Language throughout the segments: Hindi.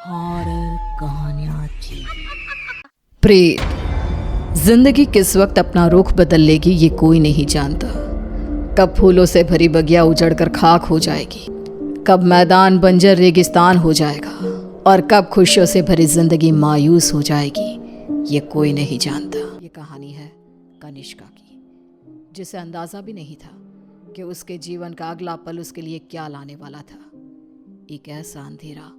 हॉरर कहानियां थी। प्रेत, जिंदगी किस वक्त अपना रुख बदल लेगी ये कोई नहीं जानता। कब फूलों से भरी बगिया उजड़कर खाक हो जाएगी, कब मैदान बंजर रेगिस्तान हो जाएगा और कब खुशियों से भरी जिंदगी मायूस हो जाएगी, ये कोई नहीं जानता। ये कहानी है कनिष्का की, जिसे अंदाजा भी नहीं था कि उसके जीवन का अगला पल उसके लिए क्या लाने वाला था। एक ऐसा अंधेरा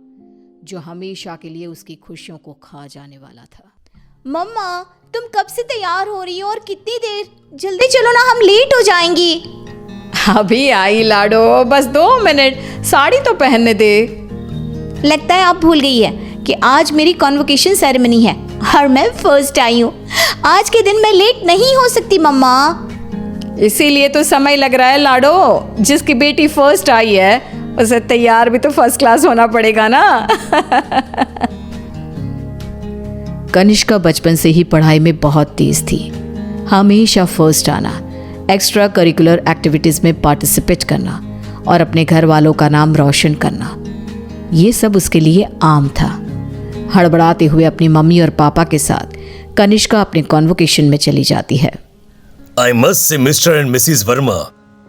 जो हमेशा के लिए उसकी खुशियों को खा जाने वाला था। मम्मा, तुम कब से तैयार हो रही हो और कितनी देर? जल्दी चलो ना, हम लेट हो जाएंगी। अभी आई लाडो, बस 2 मिनट, साड़ी तो पहनने दे। लगता है आप भूल गई है कि आज मेरी कॉन्वोकेशन सेरेमनी है और मैं फर्स्ट आई हूँ। आज के दिन मैं लेट नहीं हो सकती मम्मा। इसीलिए तो समय लग रहा है लाडो। जिसकी बेटी फर्स्ट आई है उसे तैयार भी तो फर्स्ट क्लास होना पड़ेगा ना। कनिष्का बचपन से ही पढ़ाई में बहुत तेज थी। हमेशा फर्स्ट आना, एक्स्ट्रा करिकुलर एक्टिविटीज में पार्टिसिपेट करना और अपने घर वालों का नाम रोशन करना, ये सब उसके लिए आम था। हड़बड़ाते हुए अपनी मम्मी और पापा के साथ कनिष्का अपने कॉन्वोकेशन में चली जाती है। I must say Mr. and Mrs. Verma,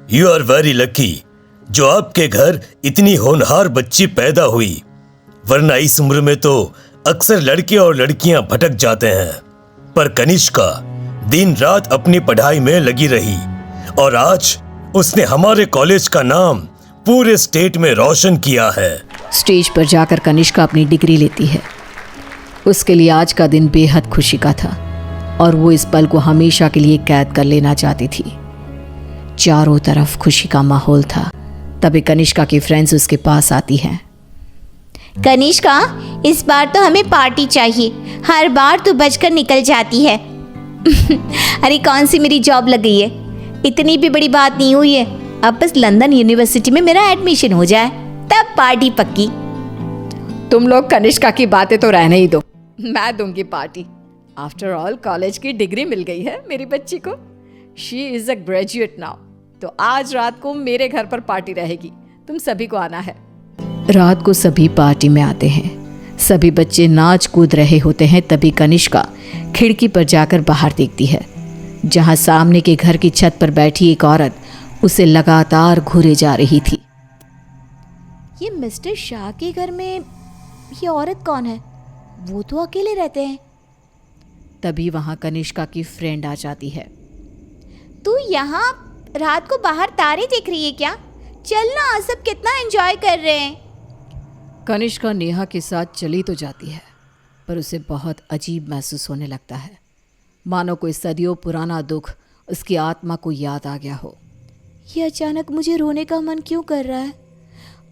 you are very lucky जो आपके घर इतनी होनहार बच्ची पैदा हुई, वरना इस उम्र में तो अक्सर लड़के और लड़कियां भटक जाते हैं। पर कनिष्का दिन रात अपनी पढ़ाई में लगी रही और आज उसने हमारे कॉलेज का नाम पूरे स्टेट में रोशन किया है। स्टेज पर जाकर कनिष्का अपनी डिग्री लेती है। उसके लिए आज का दिन बेहद खुशी का था और वो इस पल को हमेशा के लिए कैद कर लेना चाहती थी। चारों तरफ खुशी का माहौल था। तभी कनिष्का की फ्रेंड्स उसके पास आती हैं। कनिष्का, इस बार तो हमें पार्टी चाहिए। हर बार तू बचकर निकल जाती है। अरे कौन सी मेरी जॉब लग गई है, इतनी भी बड़ी बात नहीं हुई है। अब बस लंदन यूनिवर्सिटी में मेरा एडमिशन हो जाए तब पार्टी पक्की। तुम लोग कनिष्का की बातें तो रहने ही दो, मैं दूंगी पार्टी। आफ्टर ऑल कॉलेज की डिग्री मिल गई है मेरी बच्ची को। She is a graduate now. तो आज रात को मेरे घर पर पार्टी रहेगी, तुम सभी को आना है। रात को सभी पार्टी में आते हैं। सभी बच्चे नाच कूद रहे होते हैं। तभी कनिष्का खिड़की पर जाकर बाहर देखती है, जहां सामने के घर की छत पर बैठी एक औरत उसे लगातार घूरे जा रही थी। ये मिस्टर शाह के घर में ये औरत कौन है? वो तो अकेले रहते हैं। तभी वहां कनिष्का की फ्रेंड आ जाती है। तू यहाँ रात को बाहर तारे देख रही है क्या? चल ना, सब कितना एंजॉय कर रहे हैं। कनिष्का नेहा के साथ चली तो जाती है, पर उसे बहुत अजीब महसूस होने लगता है, मानो कोई सदियों पुराना दुख उसकी आत्मा को याद आ गया हो। ये अचानक मुझे रोने का मन क्यों कर रहा है?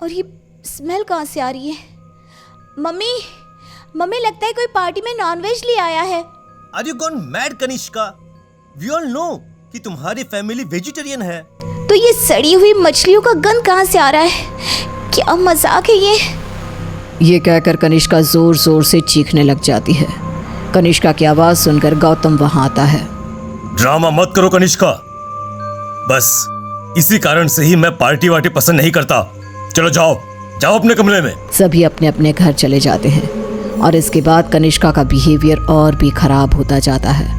और ये स्मेल कहाँ से आ रही है? मम्मी, लगता है कोई पार्टी में नॉनवेज ले आया है। Are you gone mad, Kanishka? We all know कि तुम्हारी फैमिली वेजिटेरियन है। तो ये सड़ी हुई मछलियों का गंध कहाँ से आ रहा है? क्या मजाक है ये कहकर कनिष्का जोर जोर से चीखने लग जाती है। कनिष्का की आवाज सुनकर गौतम वहां आता है। ड्रामा मत करो कनिष्का, बस इसी कारण से ही मैं पार्टी वार्टी पसंद नहीं करता। चलो जाओ अपने कमरे में। सभी अपने अपने घर चले जाते हैं और इसके बाद कनिष्का का बिहेवियर और भी खराब होता जाता है।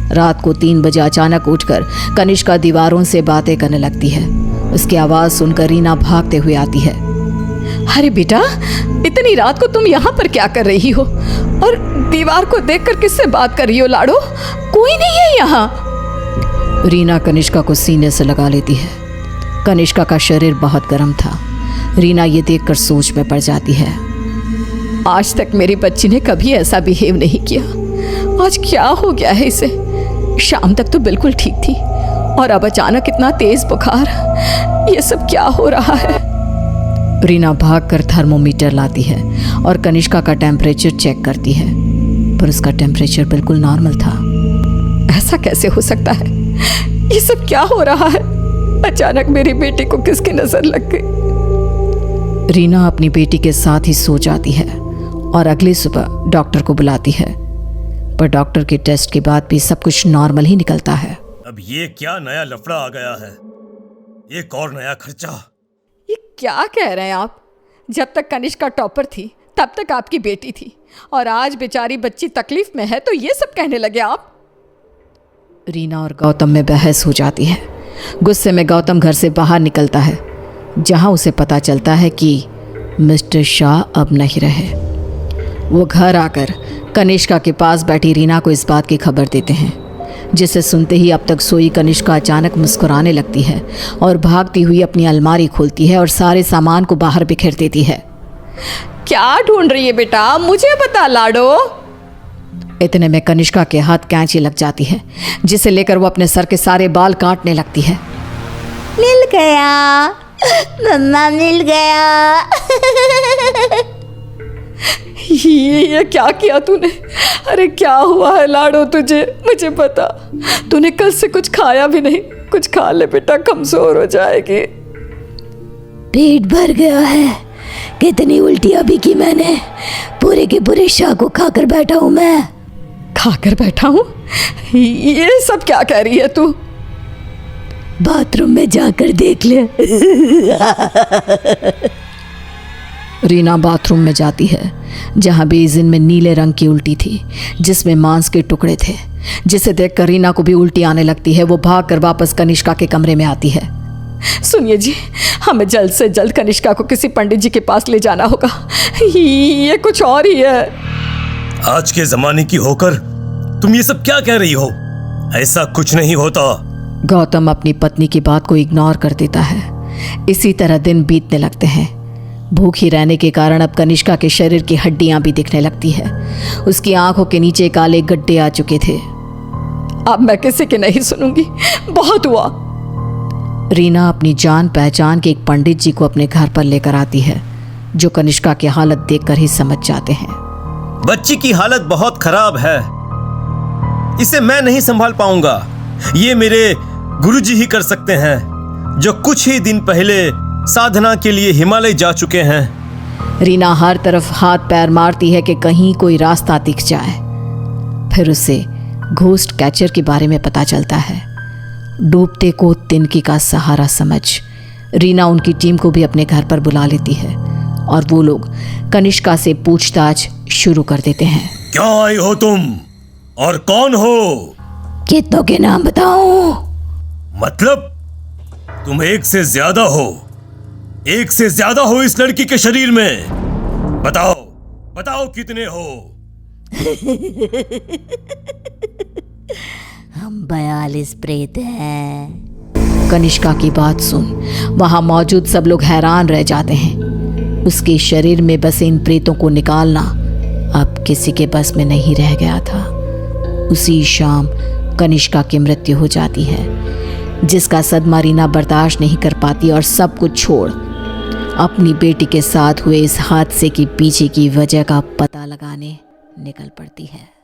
रात को 3 बजे अचानक उठकर कनिष्का दीवारों से बातें करने लगती है। उसकी आवाज सुनकर रीना भागते हुए आती है। अरे बेटा, इतनी रात को तुम यहाँ पर क्या कर रही हो और दीवार को देखकर किससे बात कर रही हो? लाडो, कोई नहीं है यहाँ। रीना कनिष्का को सीने से लगा लेती है। कनिष्का का शरीर बहुत गर्म था। रीना ये देखकर सोच में पड़ जाती है। आज तक मेरी बच्ची ने कभी ऐसा बिहेव नहीं किया, आज क्या हो गया है इसे? शाम तक तो बिल्कुल ठीक थी और अब अचानक इतना तेज बुखार, ये सब क्या हो रहा है? रीना भागकर थर्मोमीटर लाती है और कनिष्का का टेम्परेचर चेक करती है, पर उसका टेम्परेचर बिल्कुल नॉर्मल था। ऐसा कैसे हो सकता है? ये सब क्या हो रहा है? अचानक मेरी बेटी को किसकी नजर लग गई? रीना अपनी बेटी के साथ ही सो जाती है और अगली सुबह डॉक्टर को बुलाती है, पर डॉक्टर के टेस्ट के बाद भी सब कुछ नॉर्मल ही निकलता है। अब ये क्या नया लफड़ा आ गया है? एक और नया खर्चा। ये क्या कह रहे हैं आप? जब तक कनिष्का टॉपर थी तब तक आपकी बेटी थी और आज बेचारी बच्ची तकलीफ में है तो ये सब कहने लगे आप। रीना और गौतम में बहस हो जाती है। गुस्से में गौतम घर से बाहर निकलता है, जहां उसे पता चलता है कि मिस्टर शाह अब नहीं रहे। वो घर आकर कनिष्का के पास बैठी रीना को इस बात की खबर देते हैं, जिसे सुनते ही अब तक सोई कनिष्का अचानक मुस्कुराने लगती है और भागती हुई अपनी अलमारी खोलती है और सारे सामान को बाहर बिखेर देती है। क्या ढूंढ रही है बेटा, मुझे बता लाडो। इतने में कनिष्का के हाथ कैंची लग जाती है, जिसे लेकर वो अपने सर के सारे बाल काटने लगती है। मिल गया मम्मा, मिल गया। ये क्या किया तूने? अरे क्या हुआ है लाडो तुझे? मुझे बता। तूने कल से कुछ खाया भी नहीं। कुछ खा ले बेटा, कमजोर हो जाएगी। पेट भर गया है। कितनी उल्टियां भी की मैंने। पूरे के पूरे शाह को खाकर बैठा हूं मैं। खाकर बैठा हूँ? ये सब क्या कह रही है तू? बाथरूम में जाकर देख ले। रीना बाथरूम में जाती है, जहां बेसिन में नीले रंग की उल्टी थी, जिसमें मांस के टुकड़े थे, जिसे देखकर रीना को भी उल्टी आने लगती है। वो भागकर वापस कनिष्का के कमरे में आती है। सुनिए जी, हमें जल्द से जल्द कनिष्का को किसी पंडित जी के पास ले जाना होगा। ये कुछ और ही है। आज के जमाने की होकर तुम ये सब क्या कह रही हो? ऐसा कुछ नहीं होता। गौतम अपनी पत्नी की बात को इग्नोर कर देता है। इसी तरह दिन बीतने लगते हैं। भूखी रहने के कारण अब कनिष्का के शरीर की हड्डियां भी दिखने लगती है। उसकी आंखों के नीचे काले गड्ढे आ चुके थे। अब मैं किसी की नहीं सुनूंगी, बहुत हुआ। रीना अपनी जान पहचान के एक पंडित जी को अपने घर पर लेकर आती है, जो कनिष्का की हालत देखकर ही समझ जाते हैं। बच्ची की हालत बहुत खराब है, इसे मैं नहीं संभाल पाऊंगा। ये मेरे गुरुजी ही कर सकते हैं, जो कुछ ही दिन पहले साधना के लिए हिमालय जा चुके हैं। रीना हर तरफ हाथ पैर मारती है कि कहीं कोई रास्ता दिख जाए। फिर उसे घोस्ट कैचर के बारे में पता चलता है। डूबते को तिनकी का सहारा समझ रीना उनकी टीम को भी अपने घर पर बुला लेती है और वो लोग कनिष्का से पूछताछ शुरू कर देते हैं। क्या आई हो तुम और कौन हो? कितनों के नाम बताऊं? मतलब तुम एक से ज्यादा हो। एक से ज्यादा हो इस लड़की के शरीर में। बताओ बताओ कितने हो? हम 42 प्रेत हैं। कनिष्का की बात सुन वहां मौजूद सब लोग हैरान रह जाते हैं। उसके शरीर में बसे इन प्रेतों को निकालना अब किसी के बस में नहीं रह गया था। उसी शाम कनिष्का की मृत्यु हो जाती है, जिसका सदमा रीना बर्दाश्त नहीं कर पाती और सब कुछ छोड़ अपनी बेटी के साथ हुए इस हादसे के पीछे की वजह का पता लगाने निकल पड़ती है।